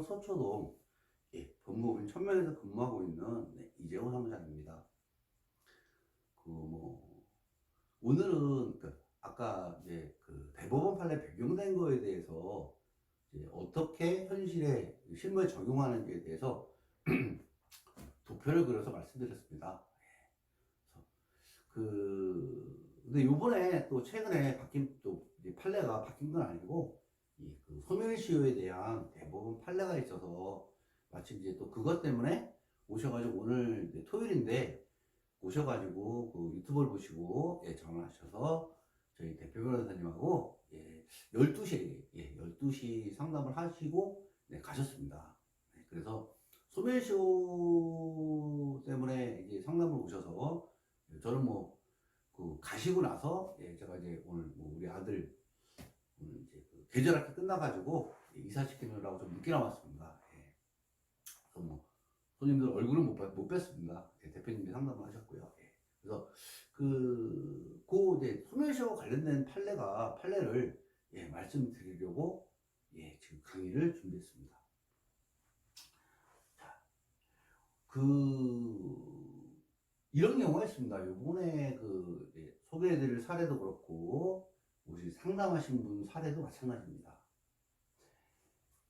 서초동 법무법인 천명에서 근무하고 있는 이재호 사무장입니다. 오늘은 아까 이제 대법원 판례 변경된 거에 대해서 이제 어떻게 현실에 실무에 적용하는지에 대해서 도표를 그려서 말씀드렸습니다. 근데 요번에 또 최근에 바뀐 또 판례가 바뀐 건 아니고 소멸시효에 대한 대법원 판례가 있어서 마침 이제 또 그것 때문에 오셔가지고 오늘 이제 토요일인데 오셔가지고 유튜브를 보시고 전화하셔서 저희 대표 변호사님하고 12시 상담을 하시고 가셨습니다. 그래서 소멸시효 때문에 이제 상담을 오셔서 저는 가시고 나서 제가 이제 오늘 우리 아들 오늘 이제 계절학기 끝나가지고 이사시키느라고 좀 늦게 나왔습니다. 그래서 손님들 얼굴은 못 뵀습니다. 대표님이 상담을 하셨고요. 그래서 이제 소멸시효 관련된 판례를 말씀드리려고 지금 강의를 준비했습니다. 자, 이런 경우가 있습니다. 요번에 소개해드릴 사례도 그렇고 혹시 상담하신 분 사례도 마찬가지입니다.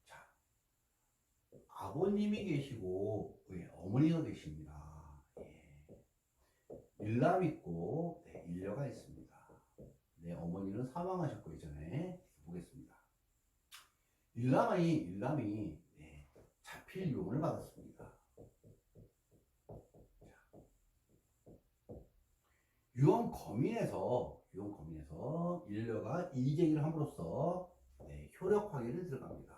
자, 아버님이 계시고 어머니가 계십니다. 일남 있고 일녀가 있습니다. 어머니는 사망하셨고 예전에 보겠습니다. 일남이 자필 유언을 받았습니다. 유언 검인에서 일녀가 이의제기를 함으로써 효력 확인을 들어갑니다.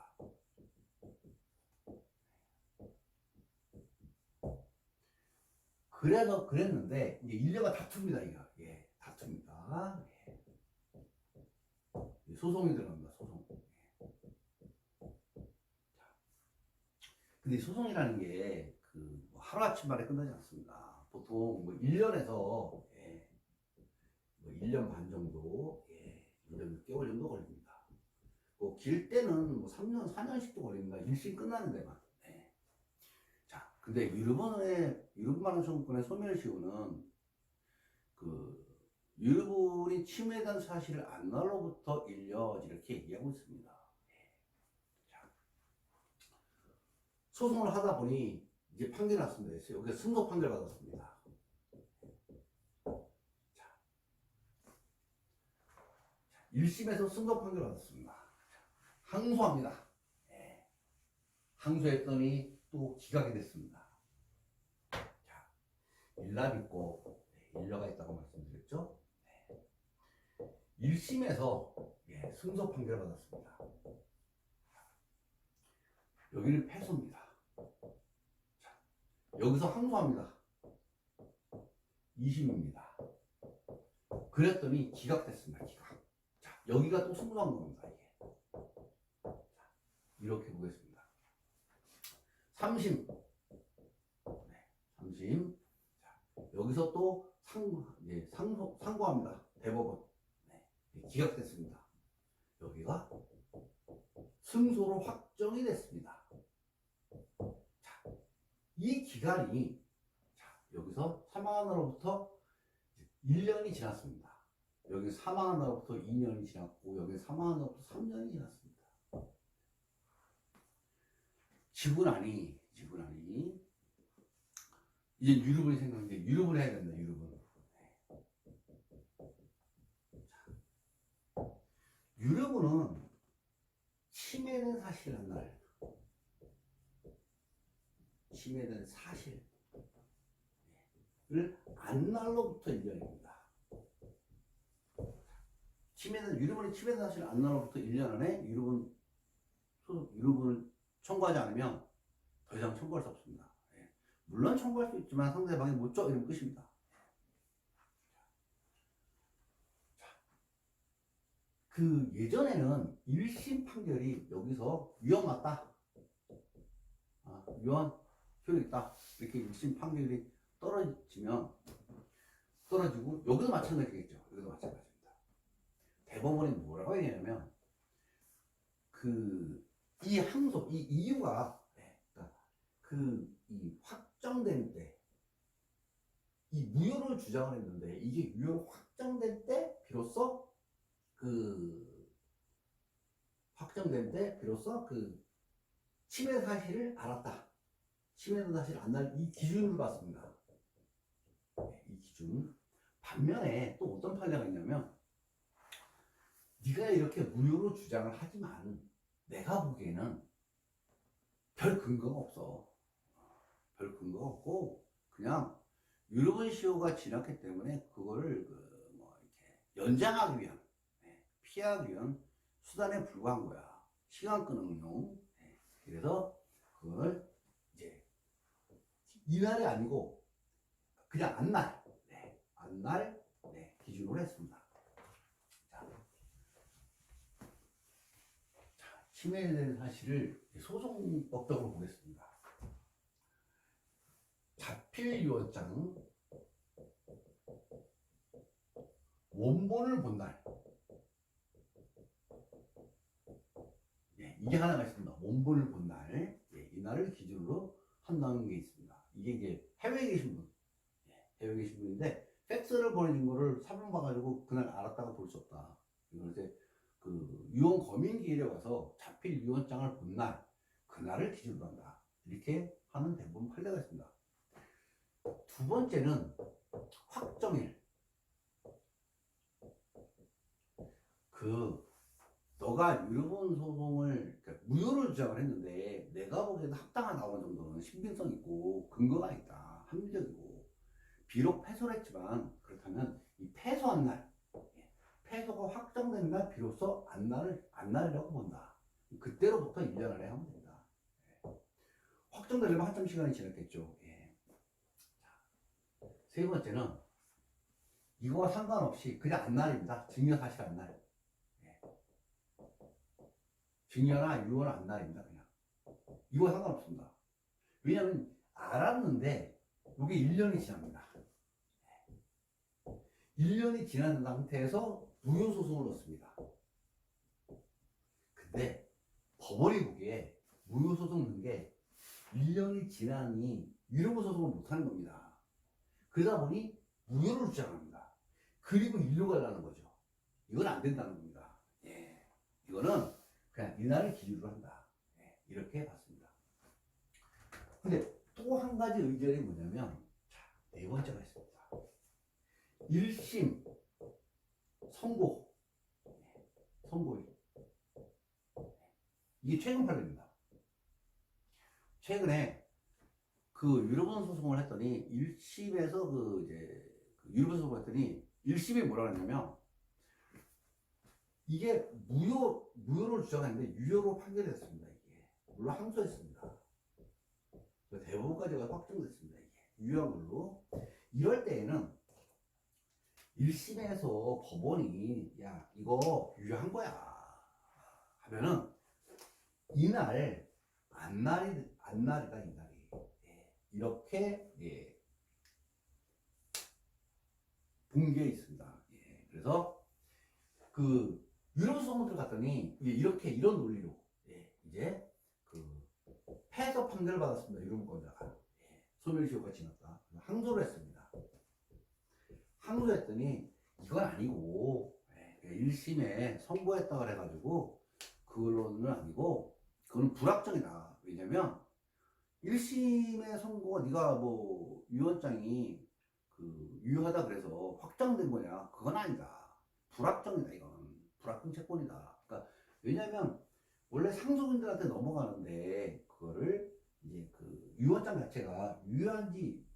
그랬는데 이제 일녀가 다툽니다. 다툽니다. 소송이 들어갑니다. 소송. 근데 소송이라는 게 하루아침 만에 끝나지 않습니다. 보통 1년에서 1년 반 정도, 1년 6개월 정도 걸립니다. 길 때는 3년, 4년씩도 걸립니다. 1심 끝나는 데만. 자, 근데 유럽만원청구권의 소멸시효는 유럽이 침해된 사실을 안 날로부터 1년 이렇게 얘기하고 있습니다. 자, 소송을 하다 보니 이제 판결이 났습니다. 여기서 승소 판결 받았습니다. 1심에서 승소 판결 받았습니다. 항소합니다. 항소했더니 또 기각이 됐습니다. 자, 일남 있고 일녀가 있다고 말씀드렸죠. 1심에서 승소 판결 받았습니다. 여기는 패소입니다. 자, 여기서 항소합니다. 2심입니다. 그랬더니 기각됐습니다. 기각. 자, 여기가 또 승소한 겁니다. 자, 이렇게 보겠습니다. 3심. 3심. 자, 여기서 또 상고합니다. 대법원. 기각됐습니다. 여기가 승소로 확정이 됐습니다. 자, 이 기간이 여기서 사망한 날로부터 1년이 지났습니다. 여기 사망한 날로부터 2년이 지났고 여기 사망한 날로부터 3년이 지났습니다. 지고 나니 이제 유럽이 생각나는데 유럽을 해야 된다. 유럽은 침해된 사실한 날 침해된 사실을 안 날로부터 1년입니다. 유럽은 침해된 사실을 안 날로부터 1년 안에 유럽은 청구하지 않으면 더 이상 청구할 수 없습니다. 물론 청구할 수 있지만 상대방이 못 줘 이러면 끝입니다. 예전에는 1심 판결이 여기서 유언 맞다. 유언 효력 있다. 이렇게 1심 판결이 떨어지고 여기도 마찬가지겠죠. 여기도 마찬가지입니다. 대법원이 뭐라고 얘기하냐면 이 항소, 이 이유가, 그러니까 이 확정된 때, 이 무효를 주장을 했는데, 이게 유효로 확정된 때, 비로소 침해 사실을 알았다. 침해 사실을 안날 이 기준을 봤습니다. 이 기준. 반면에 또 어떤 판례가 있냐면, 네가 이렇게 무효로 주장을 하지만 내가 보기에는 별 근거가 없어. 별 근거가 없고 그냥 유럽은 시효가 지났기 때문에 그거를 이렇게 연장하기 위한, 피하기 위한 수단에 불과한 거야. 시간 끄는 용. 그래서 그걸 이제 이날이 아니고 그냥 안날 기준으로 했습니다. 침해에 대한 사실을 소송법적으로 보겠습니다. 자필유언장 원본을 본 날. 이게 하나가 있습니다. 원본을 본 날. 이날을 기준으로 한다는 게 있습니다. 이게 이제 해외에 계신 분. 해외에 계신 분인데, 팩스를 보내준 거를 사본 봐가지고 그날 알았다고 볼 수 없다. 이건 이제 유언 검인기일에 와서 자필 유언장을 본 날, 그날을 기준으로 한다. 이렇게 하는 대부분 판례가 있습니다. 두 번째는 확정일. 너가 유효본 소송을, 그러니까 무효를 주장을 했는데, 내가 보기에는 합당한 나오는 정도는 신빙성 있고, 근거가 있다. 합리적이고, 비록 패소를 했지만, 그렇다면 이 패소한 날, 패소가 확정된 날 비로소 안날이라고 본다. 그때로부터 1년 안에 하면 된다. 확정되려면 한참 시간이 지났겠죠. 세 번째는 이거와 상관없이 그냥 안날입니다. 증여 사실 안날. 증여나 유언 안날입니다. 그냥. 이거와 상관없습니다. 왜냐하면 알았는데 이게 1년이 지납니다. 1년이 지난 상태에서 무효소송을 넣습니다. 근데 법원이 보기에 무효소송 넣는 게 1년이 지나니 유효소송을 못하는 겁니다. 그러다 보니 무효를 주장합니다. 그리고 일로 가려는 거죠. 이건 안 된다는 겁니다. 이거는 그냥 이날을 기준으로 한다. 이렇게 봤습니다. 근데 또 한 가지 의견이 뭐냐면, 네 번째가 있습니다. 1심 선고일. 이게 최근 판례입니다. 최근에 유럽원 소송을 했더니 1심에서 유럽원 소송을 했더니 1심이 뭐라 그랬냐면, 이게 무효를 주장했는데 유효로 판결됐습니다. 이게 물론 항소했습니다. 대법원까지가 확정됐습니다. 이게 유효한 걸로. 이럴 때에는 1심에서 법원이 야 이거 유효한 거야 하면은 이날 안날이다 이날이. 이렇게 본 게 있습니다. 그래서 유럽 소송들 갔더니 이런 논리로 이제 패소 판결을 받았습니다. 유럽권자가 소멸시효가 지났다. 항소를 했습니다. 항소했더니 이건 아니고 1심에 선고했다 그래가지고 그거는 아니고 그거는 불확정이다. 왜냐면 1심의 선고가 네가 유언장이 유효하다 그래서 확정된 거냐? 그건 아니다. 불확정이다. 이건 불확정 채권이다. 그러니까 왜냐면 원래 상속인들한테 넘어가는데 그거를 이제 유언장 자체가 유효한지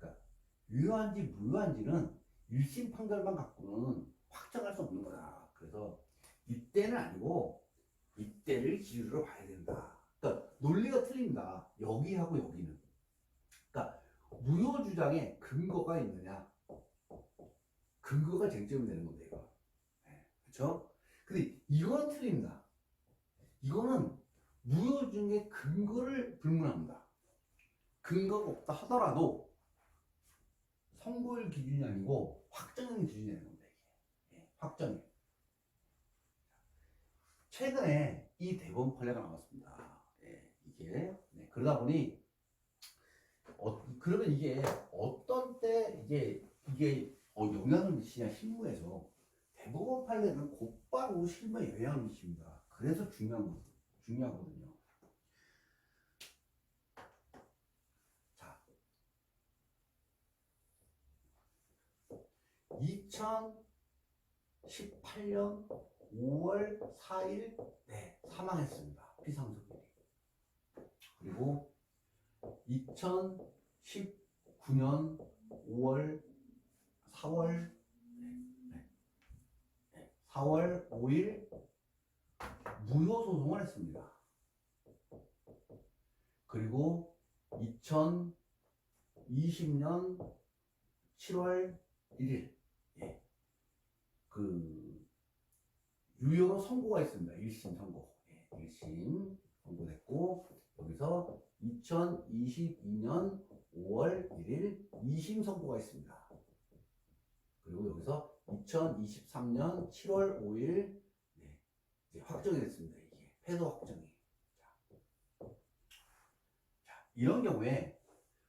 무효한지는 1심 판결만 갖고는 확정할 수 없는 거다. 그래서 이때는 아니고 이때를 기준으로 봐야 된다. 그러니까 논리가 틀립니다. 여기하고 여기는. 그러니까 무효 주장에 근거가 있느냐? 근거가 쟁점이 되는 건데 이거. 그렇죠? 근데 이건 틀립니다. 이거는 무효 중에 근거를 불문합니다. 근거가 없다 하더라도 선고일 기준이 아니고 확정일 기준이 되는 겁니다. 이게. 확정일. 최근에 이 대법원 판례가 나왔습니다. 이게. 네, 그러다 보니 그러면 이게 어떤 때 이게 영향을 미치냐 실무에서 대법원 판례는 곧바로 실무에 영향을 미칩니다. 그래서 중요하거든요. 자, 2018년 5월 4일 네, 사망했습니다. 피상속일이. 그리고 2019년 4월 5일 무효 소송을 했습니다. 그리고 2020년 7월 1일 그 유효로 선고가 있습니다. 1심 선고. 1심 선고됐고 여기서 2022년 5월 1일 2심 선고가 있습니다. 그리고 여기서 2023년 7월 5일 이제 확정이 됐습니다. 이게 패소 확정이. 자, 이런 경우에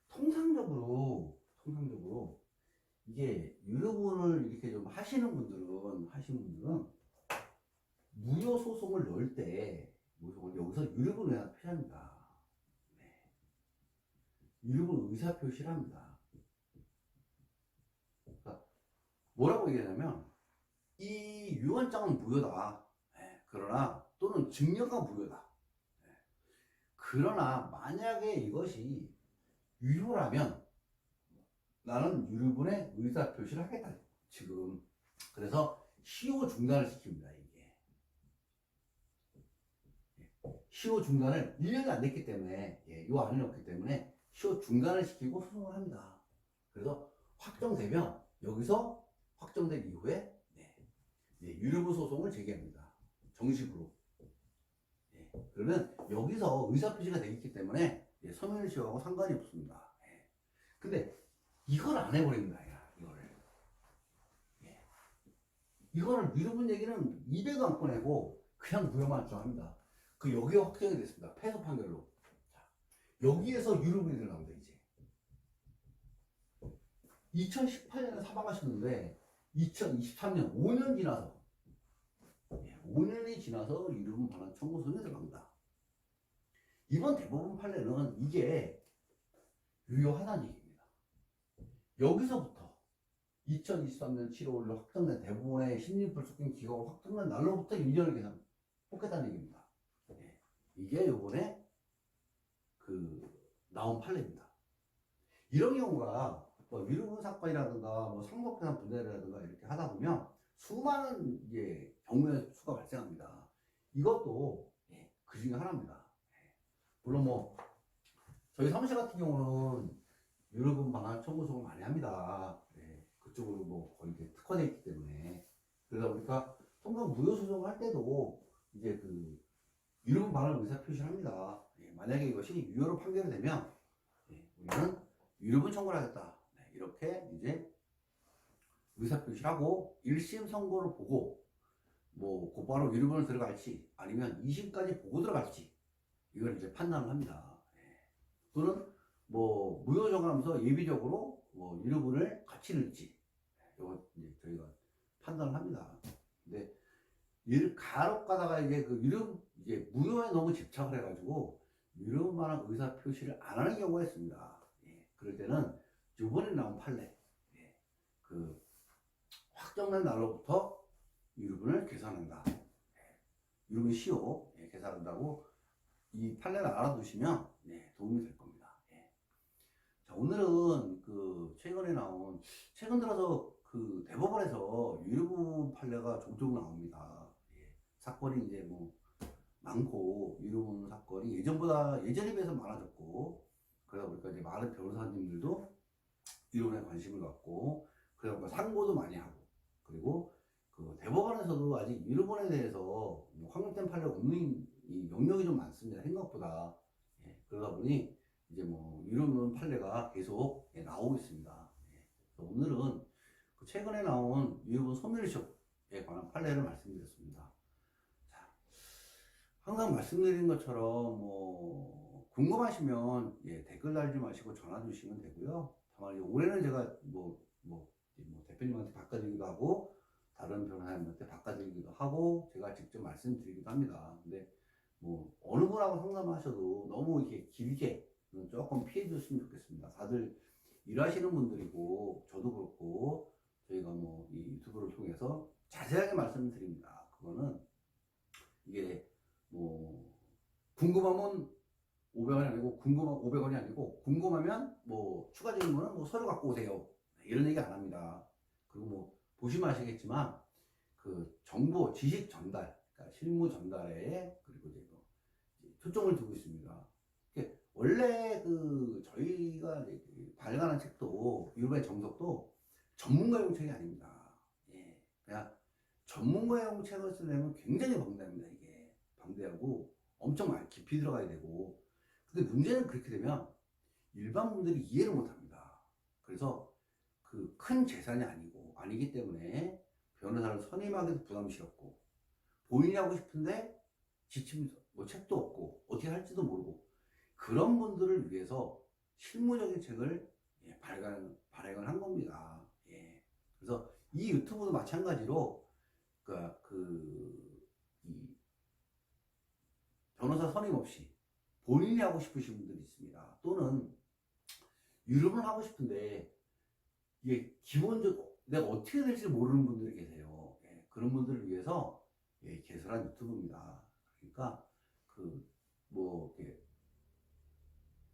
통상적으로 이게 유효분을 이렇게 좀 하시는 분들은 무효 소송을 넣을 때 여기서 유효분 의사 표시합니다. 네. 유효분 의사 표시를 합니다. 그러니까 뭐라고 얘기하냐면 이 유언장은 무효다. 네. 그러나 또는 증여가 무효다. 네. 그러나 만약에 이것이 유효라면 나는 유효분의 의사 표시를 하겠다. 지금 그래서 시효 중단을 시킵니다. 이게 시효 중단을 1년이 안 됐기 때문에 요 안에 넣었기 때문에 시효 중단을 시키고 소송을 합니다. 그래서 확정되면 여기서 확정된 이후에 유효분 소송을 제기합니다. 정식으로. 그러면 여기서 의사 표시가 되어 있기 때문에 서면시효하고 상관이 없습니다. 근데 이걸 안 해버립니다. 이거를 유효분 얘기는 입에도 안 꺼내고 그냥 무효만 주장합니다. 그 여기가 확정이 됐습니다. 패소 판결로. 자, 여기에서 유효분이 들어갑니다. 이제 2018년에 사망하셨는데 2023년 5년 지나서 5년이 지나서 유효분 반환 청구서에 들어갑니다. 이번 대법원 판례는 이게 유효하다는 얘기입니다. 여기서부터 2023년 7월로 확정된 대법원의 심리불속행 기각으로 확정된 날로부터 1년을 계산 뽑겠다는 얘기입니다. 이게 요번에 나온 판례입니다. 이런 경우가 뭐 유효분 사건이라든가 뭐 상속재산 분해라든가 이렇게 하다 보면 수많은 경우의 수가 발생합니다. 이것도 그 중에 하나입니다. 물론 뭐 저희 사무실 같은 경우는 유효분 반환 청구소송을 많이 합니다. 그쪽으로 뭐 거의 특화되어 있기 때문에 그러다 보니까 통상 무효 소송을 할 때도 이제 유효분 반환 의사 표시를 합니다. 만약에 이것이 유효로 판결이 되면 우리는 유효분 청구를 하겠다. 이렇게 이제 의사 표시를 하고 1심 선고를 보고 뭐 곧바로 유효분을 들어갈지 아니면 2심까지 보고 들어갈지 이걸 이제 판단을 합니다. 또는 뭐 무효 정하면서 예비적으로 뭐 유효분을 같이 넣을지 이거 이제 저희가 판단을 합니다. 근데 이를 간혹 가다가 이제 무효에 너무 집착을 해가지고 유효만한 의사 표시를 안 하는 경우가 있습니다. 그럴 때는 이번에 나온 판례 확정된 날로부터 유효분을 계산한다. 유효분 시효 계산한다고 이 판례를 알아두시면 도움이 될 겁니다. 자, 오늘은 최근 들어서 대법원에서 유효분 판례가 종종 나옵니다. 사건이 이제 뭐 많고 유효분 사건이 예전에 비해서 많아졌고 그러다 보니까 이제 많은 변호사님들도 유효분에 관심을 갖고 그러다 보니까 상고도 많이 하고 그리고 대법원에서도 아직 유효분에 대해서 확정된 판례가 없는 이 영역이 좀 많습니다. 생각보다. 그러다 보니 이제 뭐 유효분 판례가 계속 나오고 있습니다. 오늘은 최근에 나온 유효분 소멸시효에 관한 판례를 말씀드렸습니다. 자, 항상 말씀드린 것처럼 궁금하시면 댓글 달지 마시고 전화 주시면 되고요. 다만 올해는 제가 대표님한테 바꿔드리기도 하고 다른 변호사님한테 바꿔드리기도 하고 제가 직접 말씀드리기도 합니다. 근데 뭐 어느 분하고 상담하셔도 너무 이렇게 길게 조금 피해 주셨으면 좋겠습니다. 다들 일하시는 분들이고 저도 그렇고 저희가 뭐 이 유튜브를 통해서 자세하게 말씀드립니다. 그거는 이게 뭐 궁금하면 500원이 아니고 500원이 아니고 궁금하면 뭐 추가적인 거는 뭐 서류 갖고 오세요. 이런 얘기 안 합니다. 그리고 뭐 보시면 아시겠지만 그 정보 지식 전달, 그러니까 실무 전달에 그리고 이제 뭐 초점을 두고 있습니다. 원래 그 저희가 발간한 책도 유럽의 정석도 전문가용 책이 아닙니다. 그냥 전문가용 책을 쓰려면 굉장히 방대합니다. 이게 방대하고 엄청 많이 깊이 들어가야 되고. 근데 문제는 그렇게 되면 일반 분들이 이해를 못 합니다. 그래서 그 큰 재산이 아니기 때문에 변호사를 선임하기도 부담스럽고 본인이 하고 싶은데 지침 뭐 책도 없고 어떻게 할지도 모르고 그런 분들을 위해서 실무적인 책을 발행을 한 겁니다. 그래서 이 유튜브도 마찬가지로 이 변호사 선임 없이 본인이 하고 싶으신 분들이 있습니다. 또는 유럽을 하고 싶은데 이게 기본적으로 내가 어떻게 될지 모르는 분들이 계세요. 그런 분들을 위해서 개설한 유튜브입니다. 그러니까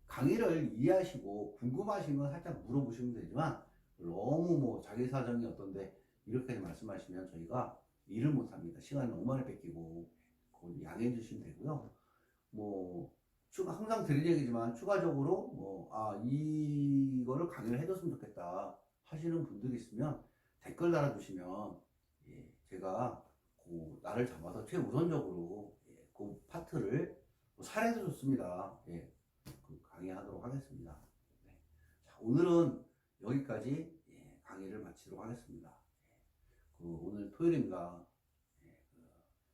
강의를 이해하시고 궁금하신 건 살짝 물어보시면 되지만 너무 뭐 자기 사정이 어떤데 이렇게 말씀하시면 저희가 일을 못합니다. 시간을 너무 많이 뺏기고 그건 양해해 주시면 되고요. 뭐 항상 드리는 얘기지만 추가적으로 이거를 강의를 해줬으면 좋겠다 하시는 분들이 있으면 댓글 달아주시면 제가 나를 잡아서 최우선적으로 그 파트를 사례도 좋습니다. 강의하도록 하겠습니다. 자, 오늘은 여기까지 강의를 마치도록 하겠습니다. 오늘 토요일입니다.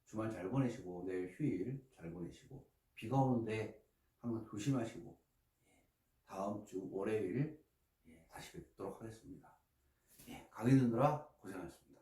주말 잘 보내시고 내일 휴일 잘 보내시고 비가 오는데 항상 조심하시고 다음 주 월요일 다시 뵙도록 하겠습니다. 강의 듣느라 고생하셨습니다.